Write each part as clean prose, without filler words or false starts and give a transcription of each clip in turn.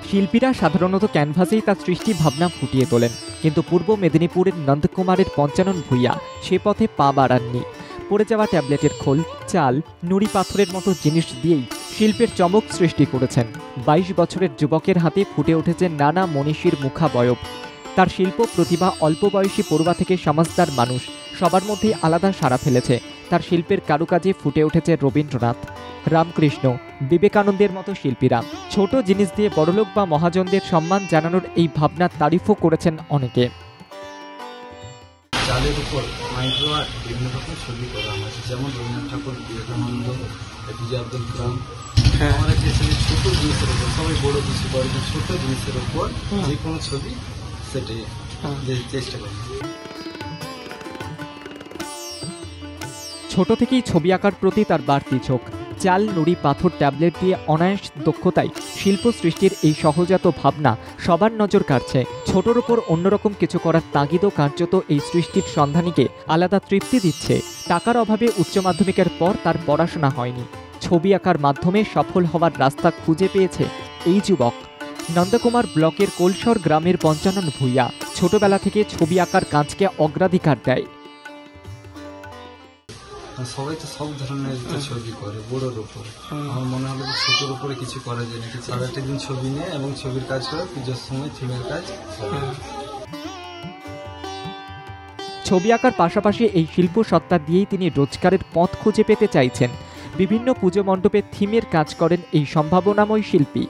শিল্পীরা সাধারণত ক্যানভাসেই তার সৃষ্টি ভাবনা ফুটিয়ে তোলেন, কিন্তু পূর্ব মেদিনীপুরের নন্দকুমারের পঞ্চানন ভূঁইয়া সে পথে পা বাড়াননি। পড়ে যাওয়া ট্যাবলেটের খোল, চাল, নুড়ি পাথরের মতো জিনিস দিয়েই শিল্পের চমক সৃষ্টি করেছেন। ২২ বছরের যুবকের হাতে ফুটে উঠেছে নানা মনীষীর মুখাবয়ব। তার শিল্প প্রতিভা অল্প বয়সী পড়ুয়া থেকে সমাজদার মানুষ সবার মধ্যেই আলাদা সাড়া ফেলেছে। তার শিল্পের কারুকাজে ফুটে উঠেছে রবীন্দ্রনাথ, রামকৃষ্ণ, বিবেকানন্দের মতো শিল্পীরা। ছোট জিনিস দিয়ে বড়লোক বা মহাজনদের সম্মান জানানোর এই ভাবনার তারিফও করেছেন অনেকে। চালের উপর মাইক্রো আর্ট বিভিন্ন রকম ছবি করা হয়েছে, যেমন রবীন্দ্রনাথ ঠাকুর, বিবেকানন্দ, এপিজে আব্দুল কালাম। আমরা চেয়েছিলাম ছোট জিনিসের উপর, সবাই বড় কিছু করে, ছোট জিনিসের উপর যে কোনো ছবি সেটাই চেষ্টা করি। ছোট থেকেই ছবি আঁকার প্রতি তার বাড়তি ঝোঁক। চাল, নুড়ি, পাথর, ট্যাবলেট দিয়ে অনায়াস দক্ষতায় শিল্প সৃষ্টির এই সহজাত ভাবনা সবার নজর কাড়ছে। ছোটর উপর অন্যরকম কিছু করার তাগিদও কার্যত এই সৃষ্টির সন্ধানীকে আলাদা তৃপ্তি দিচ্ছে। টাকার অভাবে উচ্চ মাধ্যমিকের পর তার পড়াশোনা হয়নি। ছবি আঁকার মাধ্যমে সফল হওয়ার রাস্তা খুঁজে পেয়েছে এই যুবক। নন্দকুমার ব্লকের কোলশর গ্রামের পঞ্চানন ভূঁইয়া ছোটবেলা থেকে ছবি আঁকার কাজকে অগ্রাধিকার দেয়। সবাই তো সব ধরনের ছবি করে বড়োর উপর, আমার মনে হলো যে ছোটোর উপরে কিছু করা যায় নাকি। সারাটা দিন ছবি নিয়ে এবং ছবির কাজ করে, পুজোর সময় থিমের কাজ। ছবি আঁকার পাশাপাশি এই শিল্প সত্তা দিয়েই তিনি রোজগারের পথ খুঁজে পেতে চাইছেন। বিভিন্ন পুজো মণ্ডপে থিমের কাজ করেন এই সম্ভাবনাময় শিল্পী।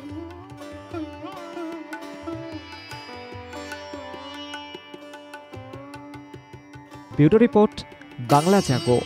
ব্যুরো রিপোর্ট, বাংলা জাগো।